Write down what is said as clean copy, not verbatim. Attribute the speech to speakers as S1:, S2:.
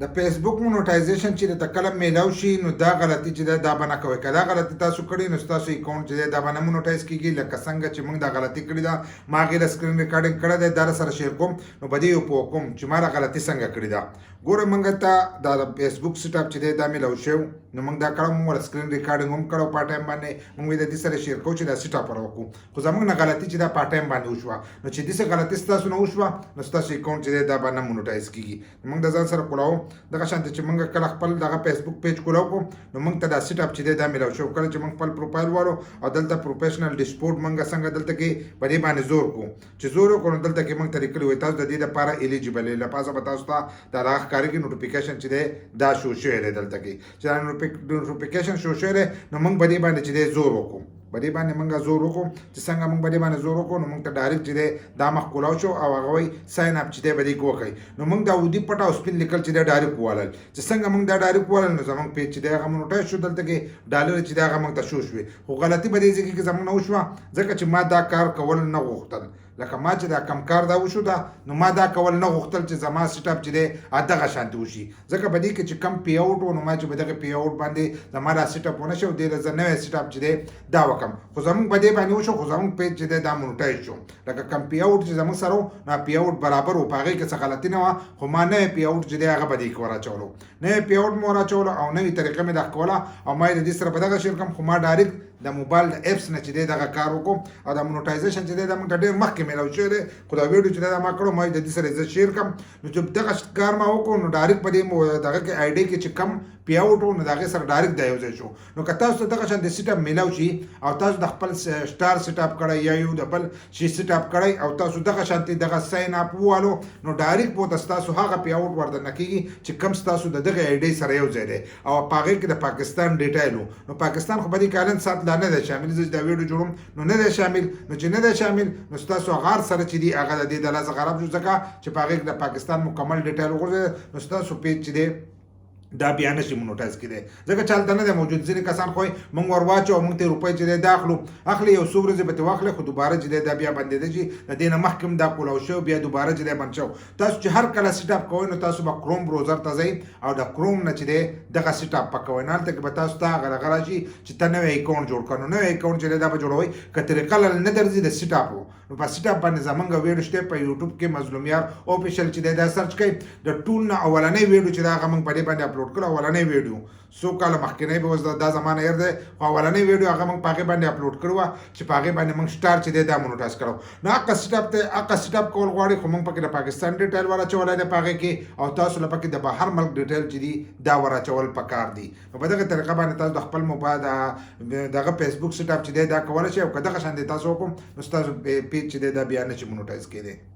S1: د فیسبوک مونیټایزیشن چې د کله میلاو شي نو دا غلطي چې دا به نه کوئ که دا غلطي تاسو کړې نو ستاسو اکاونټ چې دی دا به نه مونیټایز کیږي لکه څنګه چې موږ دا غلطي کړې ده ما هغې د سکرین ریکارډینګ کړی دی دا سره شیر کوم نو په دې یو پوه کوم چې ما دا غلطي څنګه کړې ده ګوره موږ ته دا د فیسبوک سیټ اپ چې دی دا میلاو شوی نو موږ دا کړو موږ سکرین ریکارډینګ هم کړو په ټایم باندې موږ د دې سره شیر کوو چې دا سیټ اپ وکړو خو زموږ نه غلطي چې دا په ټایم باندې وشوه نو چې داسې غلطي ستاسو نه وشوه نو ستاسو اکاونټ چې دی دا به نه مونیټایز کیږي موږ د ځان سره کولاو دغه شانته چې موږ کله خپل دغه فیسبوک پیج کولاو کوم نو موږ ته دا سیټ اپ چې دی دا میلاو شو کله چې موږ خپل پروفایل والو او دلته پروفیشنل ډیسپورټ موږ څنګه دلته کې په دې باندې زور کوو چې زور وکړو دلته کې موږ ته لیکلي وي تاسو د دې لپاره ایلیجیبل یې لپاره به تاسو ته دا راښکارېږي نوټیفیکیشن چې دی دا شو شوی دی دلته کې چې دا نوټیفیکیشن شو شوی دی نو موږ په دې باندې چې دی زور وکړو په دې باندې موږ زور وکړو چې څنګه موږ په دې باندې زور وکړو نو موږ ته ډایرکټ چې دی دا مخ کولاو شو او هغه وایي ساین اپ چې دی به دې وکړئ نو موږ دا اودي پټ او سپین لیکل چې دی ډایرکټ ووالل چې څنګه موږ دا ډایرکټ ووالل نو زموږ پیج چې دی هغه مونیټایز شو دلته کې ډالر چې دی هغه موږ ته شو شوې خو غلطي په دې ځای کې زموږ نه وشوه ځکه چې ما دا کار کول نه غوښتل لکه ما چې دا کم کار دا وشو دا نو ما دا کول نه غوښتل چې زما سیټ اپ چې دی دغه شانتي وشي ځکه په دې کې چې کم پی اوټ و نو ما چې په دغه پی اوټ باندې زما دا سیټ اپ ونه شو دې زه نوی سیټ اپ چې دی دا وکم خو زموږ په دې باندې وشو خو زموږ پیج چې دی دا مونیټایز شو لکه کم پی اوټ چې زموږ سره و نو پی اوټ برابر و په هغې کې څه غلطي نه وه خو ما نوی پی اوټ چې دی هغه په دې کې وراچولو نوی پی اوټ مې وراچولو او نوې طریقه مې دا کوله او ما یې د دې سره په دغه شیر کړم خو ما ډایرکټ د موبایل د اپس نه چې دی دغه کار وکړو او د مونیټایزیشن چې دی دا موږ ته ډېر مخکې میلاو شوی دی خو دا ویډیو چې دی دا ما کړو ما یې د دې سره زه شیر کړم نو چې دغه کار ما وکړو نو ډایرکټ په دې دغه کې آی ډي کې چې کم پی اوټ و نو د هغې سره ډایرکټ دا یو ځای شو نو که تاسو ته دغه شان د سیټ اپ میلاو شي او تاسو د خپل سټار سیټ اپ کړی یا یو د بل شي سیټ اپ کړی او تاسو دغه شانتې دغه ساین اپ ووالو نو ډایرکټ به ستاسو هغه پی اوټ ورته نه کېږي چې کم ستاسو د دغه آی ډي سره یو ځای دی او په هغې کې د پاکستان ډیټایل و نو پاکستان خو په دې کې الان سات لا نه دی شامل زه دا ویډیو جوړوم نو نه دی شامل نو چې نه دی شامل نو ستاسو غار سره چې دی هغه د دې د لاسه خراب شو ځکه چې په هغې کې د پاکستان مکمل ډیټایل وغورځېد نو ستاسو پیج چې دی دا بیا نشي مونیټایز کېدی ځکه چې هلته نه دی موجود ځینې کسان خو موږ ور واچو او موږ ته روپۍ چې دی دا اخلي یو څو ورځې به ترې واخلي خو دوباره چې دی دا بیا بندېده چې د دې نه مخکې هم دا کولاو شوی بیا دوباره چې دی بند شو تاسو چې هر کله سیټ اپ کوئ نو تاسو به کروم بروزر ته ځئ او د کروم نه چې دی دغه سیټ اپ په کوئ نو هلته کې به تاسو ته هغه دغه راشي چې ته نوی اکاونټ جوړ کړه نو نوی اکاونټ چې دی دا به جوړوئ که طریقه نه درځي د سیټ اپ نو په سیټ اپ باندې زمونږ ویډیو شته په یوټیوب کې مظلوم یار اوفیشل چې دی دا سرچ کړئ د ټول نه اولنی ویډیو چې دا هغه موږ په دې باندې اپلوډ کړو اولنی ویډیو څو کاله مخکینی به اوس دا زمانه هېر دی خو اولنی ویډیو هغه موږ په هغې باندې اپلوډ کړې وه چې په هغې باندې موږ سټار چې دی دا مونیټایز کړو نو هغه سیټ اپ دی هغه سیټ اپ کول غواړي خو موږ پکې د پاکستان ډیټایل وراچولی دی په هغې کې او تاسو له پکې د بهر ملک ډیټایل چې دي دا وراچول پکار دي نو په دغه طریقه باندې تاسو د خپل موبایل دغه فیسبوک سیټ اپ چې دی دا کولی شئ او که دغه شان دی تاسو وکړم نو ستاسو پیج چې دی دا بیا نشي مونیټایز کېدی